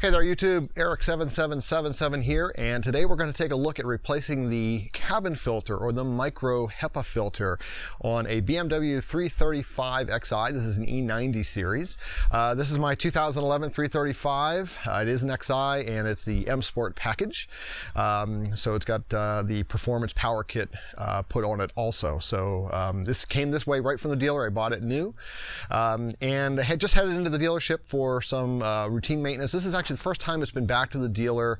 Hey there YouTube, Eric7777 here, and today we're going to take a look at replacing the cabin filter or the micro HEPA filter on a BMW 335 Xi. This is an E90 series. This is my 2011 335. It is an Xi and it's the M Sport package. So it's got the performance power kit put on it also. So this came this way right from the dealer. I bought it new and I had just headed into the dealership for some routine maintenance. This is actually the first time it's been back to the dealer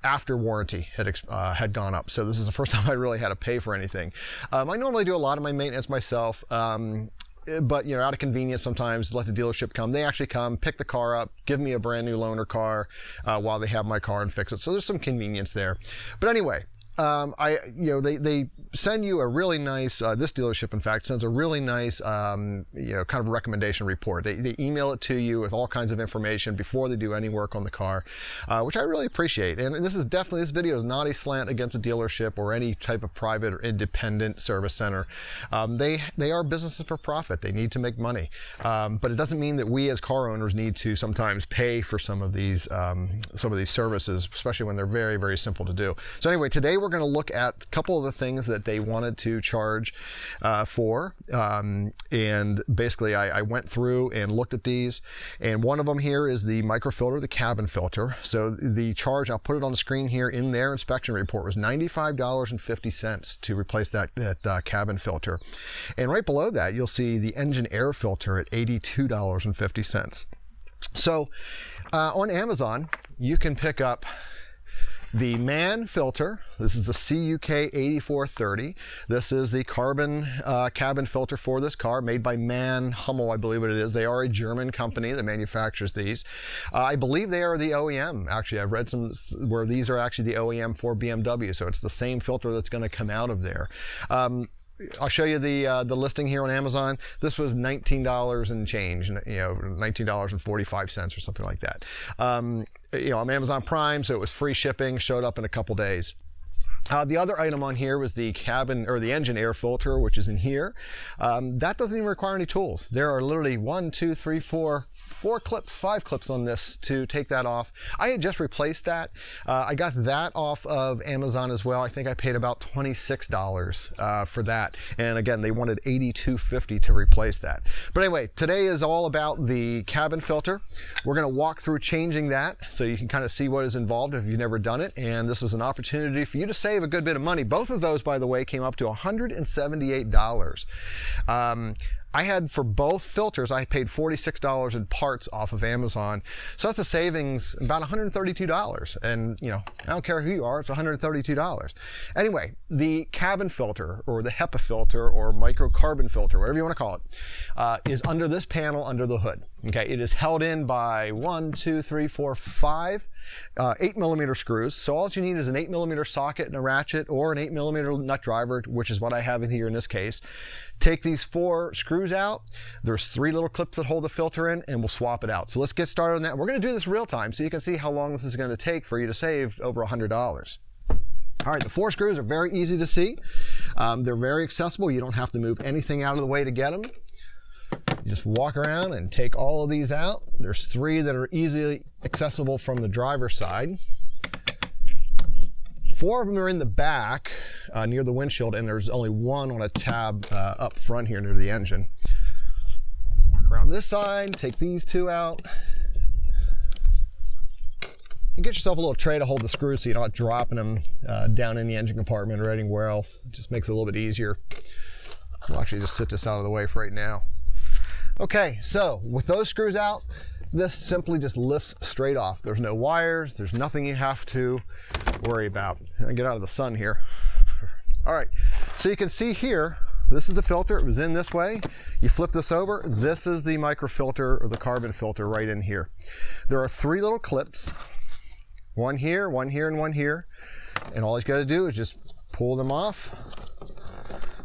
after warranty had gone up. So this is the first time I really had to pay for anything. I normally do a lot of my maintenance myself, but you know, out of convenience sometimes let the dealership come. They actually come, pick the car up, give me a brand new loaner car while they have my car and fix it. So there's some convenience there. But anyway, they send you a really nice, this dealership in fact sends a really nice, kind of recommendation report. They email it to you with all kinds of information before they do any work on the car, which I really appreciate. And this video is not a slant against a dealership or any type of private or independent service center. They are businesses for profit. They need to make money. But it doesn't mean that we as car owners need to sometimes pay for some of these services, especially when they're very, very simple to do. So anyway, today we're going to look at a couple of the things that they wanted to charge for, and basically I went through and looked at these, and one of them here is the microfilter, the cabin filter. So the charge, I'll put it on the screen here, in their inspection report was $95.50 to replace that cabin filter, and right below that you'll see the engine air filter at $82.50. So on Amazon you can pick up the Mann filter. This is the CUK8430. This is the carbon cabin filter for this car, made by Mann, Hummel, I believe it is. They are a German company that manufactures these. I believe they are the OEM. Actually, I've read some where these are actually the OEM for BMW, so it's the same filter that's going to come out of there. I'll show you the listing here on Amazon. This was $19 and change, $19.45 or something like that. I'm Amazon Prime, so it was free shipping, showed up in a couple days. The other item on here was the cabin or the engine air filter, which is in here. That doesn't even require any tools. There are literally 5 clips on this to take that off. I had just replaced that. I got that off of Amazon as well. I think I paid about $26 for that. And again, they wanted $82.50 to replace that. But anyway, today is all about the cabin filter. We're going to walk through changing that so you can kind of see what is involved if you've never done it. And this is an opportunity for you to save a good bit of money. Both of those, by the way, came up to $178. I had, for both filters, I paid $46 in parts off of Amazon. So that's a savings about $132. And I don't care who you are, it's $132. Anyway, the cabin filter or the HEPA filter or microcarbon filter, whatever you want to call it, is under this panel under the hood. Okay, it is held in by 5 8mm screws. So all you need is an 8mm socket and a ratchet, or an 8mm nut driver, which is what I have in here in this case. Take these 4 screws out. There's 3 little clips that hold the filter in, and we'll swap it out. So let's get started on that. We're going to do this real time so you can see how long this is going to take for you to save over $100. All right, the 4 screws are very easy to see. They're very accessible. You don't have to move anything out of the way to get them. You just walk around and take all of these out. There's 3 that are easily accessible from the driver's side. 4 of them are in the back near the windshield, and there's only 1 on a tab up front here near the engine. Walk around this side, take these 2 out. You get yourself a little tray to hold the screws so you're not dropping them down in the engine compartment or anywhere else. It just makes it a little bit easier. We'll actually just sit this out of the way for right now. Okay, so with those screws out, this simply just lifts straight off. There's no wires, there's nothing you have to worry about. I'll get out of the sun here. All right, so you can see here, this is the filter. It was in this way. You flip this over, this is the microfilter or the carbon filter right in here. There are 3 little clips, one here, and one here. And all you gotta do is just pull them off.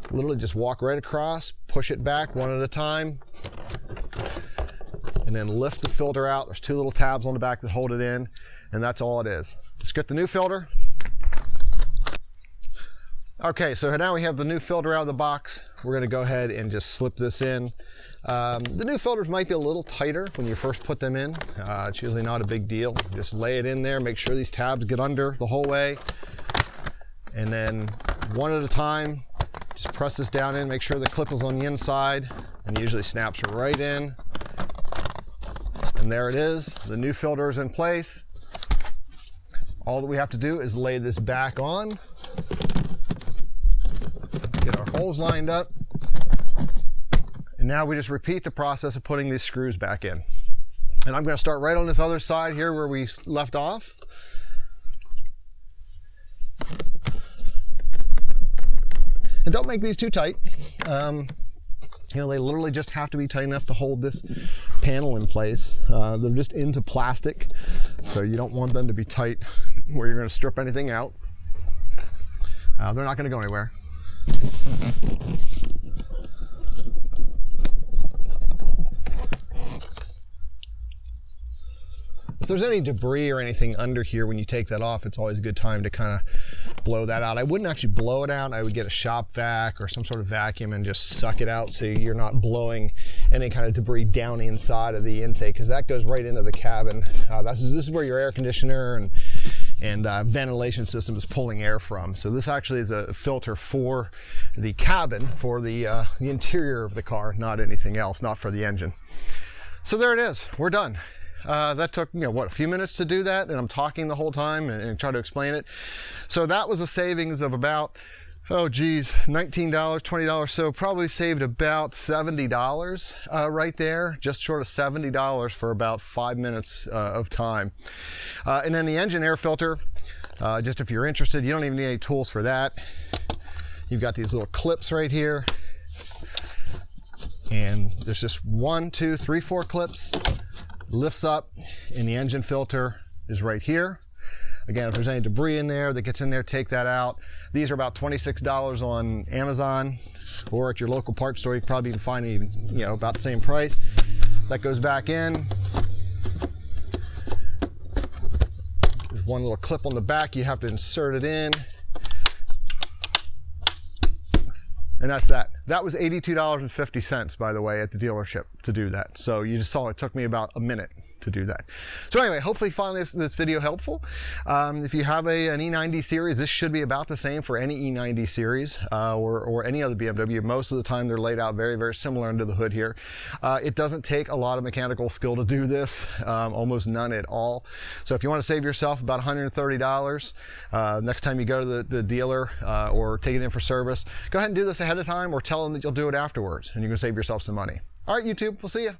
Literally just walk right across, push it back one at a time, and then lift the filter out. There's 2 little tabs on the back that hold it in, and that's all it is. Let's get the new filter. Okay, so now we have the new filter out of the box. We're going to go ahead and just slip this in. The new filters might be a little tighter when you first put them in. It's usually not a big deal. Just lay it in there, make sure these tabs get under the whole way. And then one at a time, just press this down in, make sure the clip is on the inside, and it usually snaps right in. And there it is, the new filter is in place. All that we have to do is lay this back on, get our holes lined up, and now we just repeat the process of putting these screws back in. And I'm going to start right on this other side here where we left off. And don't make these too tight. You know, they literally just have to be tight enough to hold this panel in place. They're just into plastic, so you don't want them to be tight where you're going to strip anything out. They're not going to go anywhere. If there's any debris or anything under here when you take that off, it's always a good time to kind of blow that out. I wouldn't actually blow it out. I would get a shop vac or some sort of vacuum and just suck it out so you're not blowing any kind of debris down inside of the intake, because that goes right into the cabin. This is where your air conditioner and ventilation system is pulling air from. So this actually is a filter for the cabin, for the interior of the car, not anything else, not for the engine. So there it is, we're done. That took, a few minutes to do that, and I'm talking the whole time and try to explain it. So that was a savings of about, $19, $20, so probably saved about $70 right there, just short of $70 for about 5 minutes of time. And then the engine air filter, just if you're interested, you don't even need any tools for that. You've got these little clips right here, and there's just 1, 2, 3, 4 clips. Lifts up, and the engine filter is right here. Again, if there's any debris in there that gets in there, take that out. These are about $26 on Amazon, or at your local parts store. You can probably even find even, about the same price. That goes back in. There's one little clip on the back. You have to insert it in. And that's that. That was $82.50, by the way, at the dealership to do that. So you just saw it took me about a minute to do that. So anyway, hopefully you find this video helpful. If you have an E90 series, this should be about the same for any E90 series or any other BMW. Most of the time they're laid out very, very similar under the hood here. It doesn't take a lot of mechanical skill to do this, almost none at all. So if you want to save yourself about $130 next time you go to the dealer or take it in for service, go ahead and do this ahead of time or tell them that you'll do it afterwards, and you can save yourself some money. All right, YouTube, we'll see you.